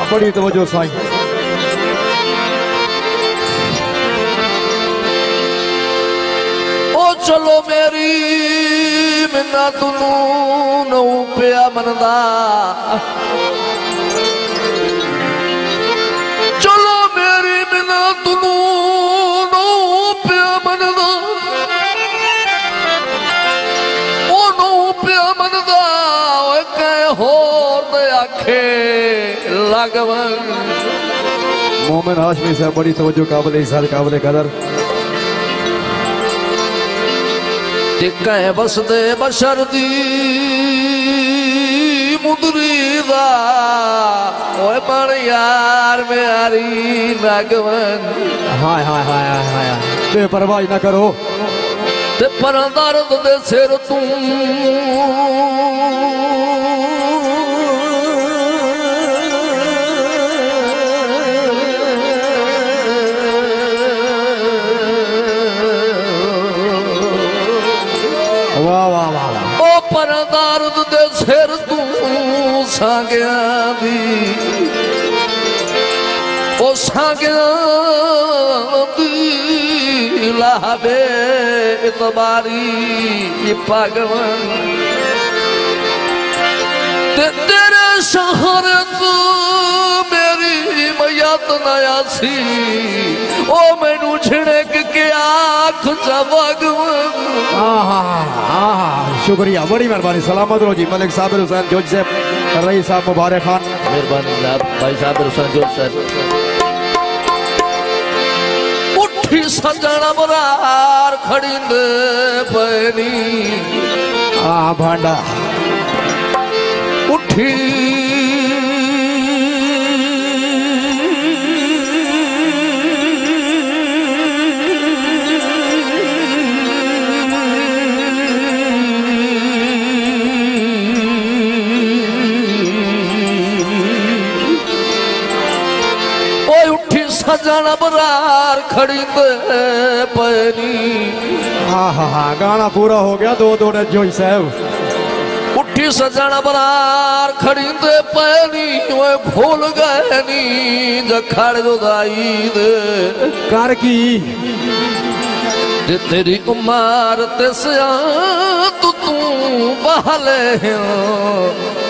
बड़ी तवज्जो साईं। ओ चलो मेरी मिन्ना तुनू नौ पिया मनदा, चलो मेरी मिन्ना तुनू नौ पिया मनदा, ओ नौ पिया मनदा कह होर दे आखे लगवन। मोमिन हाशमी साहब बड़ी तवज्जो काबिल इज़्ज़त काबिल कदर। टिकै बसदे बशर दी मुदरीदा ओए बण यार मेरी लगवन। हाय हाय हाय हाय हाय बेपरवाही ना करो ते पर दर्द दे सिर तू पर दर्द दे सिर तू सांगिया दी, ओ सांगिया दी लाबे इतबारी भगवन। तेरे शहरत मेरी मैयत नया सी, ओ मैनू झिड़क के आँख भगवन। शुक्रिया बड़ी मेहरबानी। सलामत रहो जी। मलिक साबिर हुसैन जोज साहब, रईस साहब मुबारक खान, मेहरबानी जनाब भाई साबिर हुसैन जोज साहब। उठी सजन बरार खड़ींदे पैनी भांडा उठी सजन बरार खड़ी पैनी। हाँ हाँ हाँ गाना पूरा हो गया। दो दो ने जोई साहब। उठी सजन बरार खड़ी पैनी वो भूल गए नी जखड़ जुदाई दे कर की तेरी उम्र ते सिया तू बहले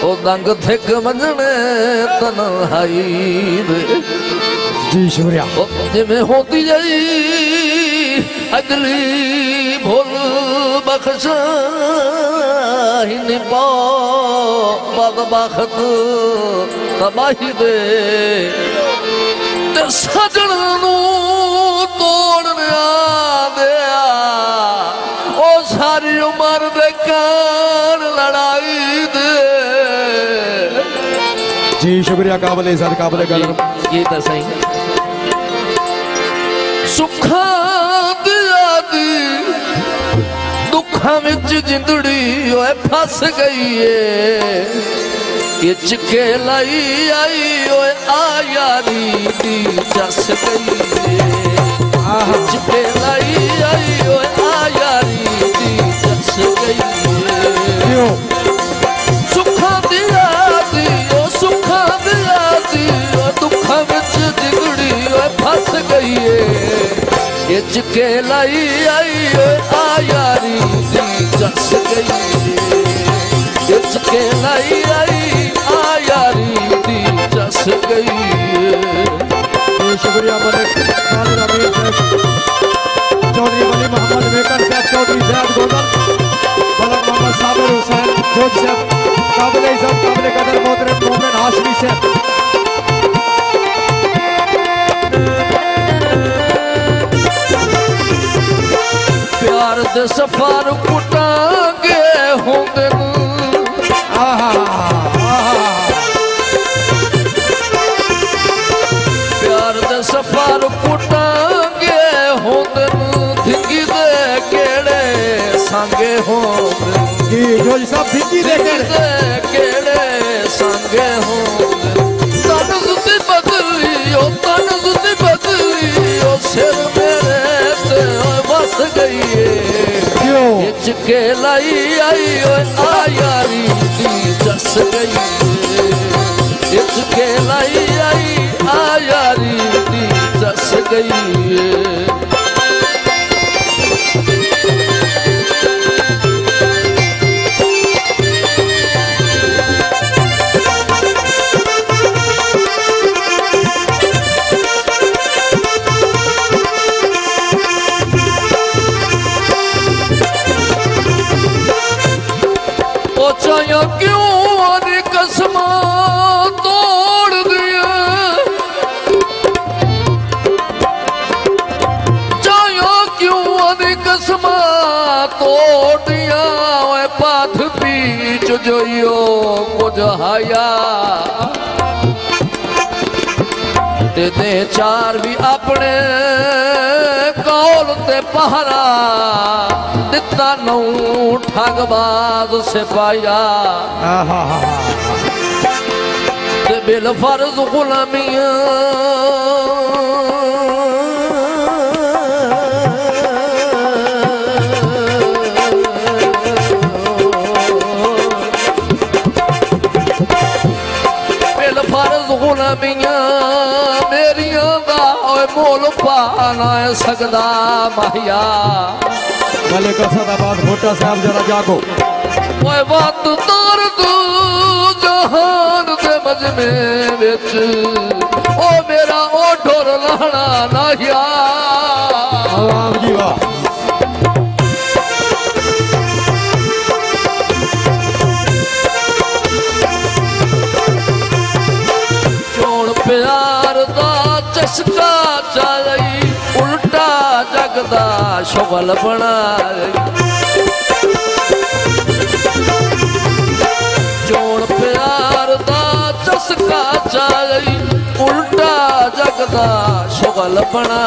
ओ दंग थिक मंजने तन्हाई दे। जी शुक्रिया। जिमें होती जाई अगली भूल बख्श ही बदबख्त तबाही दे ते सजन नू तोड़ने दिया ओ सारी उम्र दे कान लड़ाई दे। जी शुक्रिया काबिल इज़्ज़त काबिल कदर। ये तो सही सुखा दिया दी दुखा विच जिंदड़ी ओए फस गई है इच के लाई आई ओए आ यारी दी जस गई है इच के लाई आई ओए आ यारी दी जस गई है। सुखा दिया दी ओ सुखा दिया दी ओ दुखा विच जिंदड़ी ओए फस गई है इच के लाई आई आ यारी दी जस गई इच के लाई आई आ यारी दी जस गई। शुक्रिया मलिक खालिद अमीर साहब, चौधरी वली मोहम्मद वेकर साहब, चौधरी ज़ैद गोदर, मलिक मोहम्मद साबिर हुसैन जोज साहब, काबिल इज़्ज़त काबिल कदर मोहतरम मोमिन हाशमी साहब। प्यार दे सफर कुटांगे होंगे प्यार दे सफर कुटांगे होंगे धिंगी दे केड़े सांगे होंगे जी जोज साहब धिंगी दे केड़े सांगे होंगे। तन जुदी बदली ओ सिर मेरे ते बस गई है चिके लाई आई आ यारी दी जस गई है चिके लाई आई आ यारी दी जस गई है चाया क्यों अरे कसमा तोड़ दिया चाया क्यों अरे कसमा तोड़ दिया वह पाथ पीछ जोइयो कुछ हाया दे चार भी अपने कौल ते पहरा दिता नौ ठगबाज से पाया ते बिल फर्ज गुलामिया बिल फर्ज गुलामिया मेरिया दा मोल पा ना सकदा माहिया भले कसदाबाद भोटा साहब जरा जागो ओए बात तार तू जहान दे मजमे विच ओ मेरा ओ ढोर लाना नाहिया आवाम जी वाह चोण प्यार दा चस्का चालई उल्टा जगदा शुगल बना जोड़ प्यार दा चस्का चालई उल्टा जगदा शुगल बना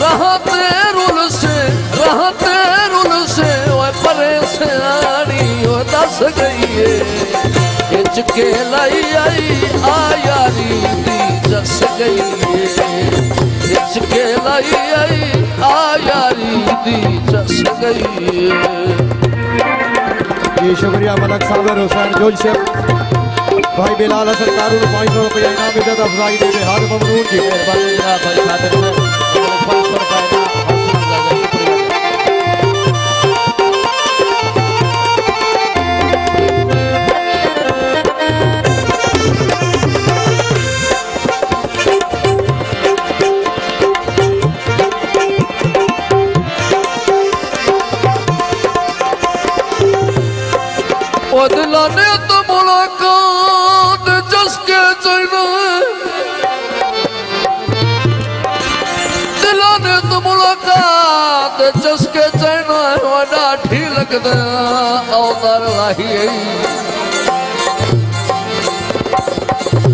रहते रुल से वो परे से आनी वो दस गई है चिके लाई आई आ यारी दी जस गई है चिके लाई आई आ यारी दी जस गई है जी शुक्रिया मलक साबिर हुसैन जोज से भाई बिलाल हसन कारून 500 रुपया इनाम इज्जत अफजाई दे हाथ ममनून जी मेहरबानी जनाब भाई खातिर में 500 रुपया दिलाने तो मुलाकात जसके चढ़ना दिलाने तो मुलाकात जसके चढ़ना वडा ठी लगदा औदर लाही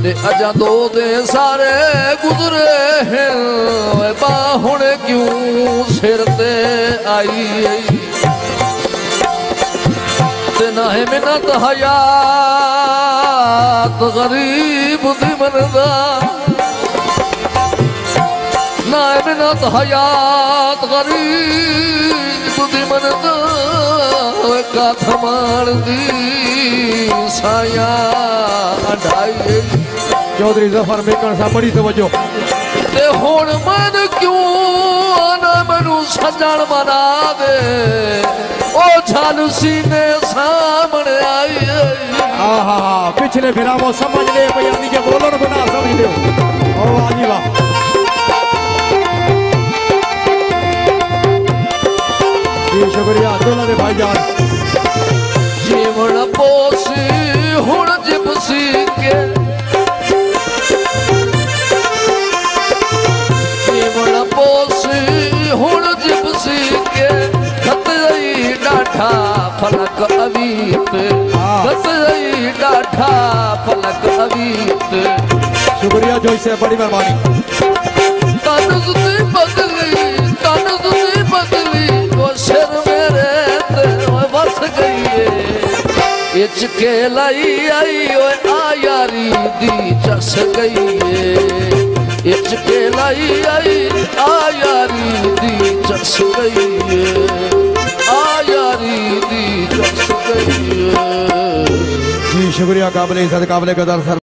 दे अजा दो दे सारे गुजरे हैं बाहुने क्यों सिर ते आई ना है मिन्नत हयात गरीब दी मनदा ना है मिन्नत हयात गरीब दी मनदा का थमान दी साया ढाई चौधरी जफर मेकन सा बड़ी तवज्जो ते हुण मन क्यों आना मनु सजण बना दे ओ झालसी ने सामने आई आहा पिछले फिरामो समझ ले यानी के बोलन बना समझ ले ओ वाजी वाह जी शुक्रिया दोनों ने भाईजान जीवन पोसी हुण जिपसी के जीवन पोसी हुण जिपसी के डाठा फलक अवीत डाठा फलक अवीत शुक्रिया जोई से बड़ी मेहरबानी तनुज़ी बदली वो सिर मेरे ते बस गई है इचके लाई आई आ यारी दी चस गई है इचके लाई आई आ यारी दी चस गई आ यारी दी चस गई। जी शुक्रिया, काबिल इज्जत काबिल कदर सर।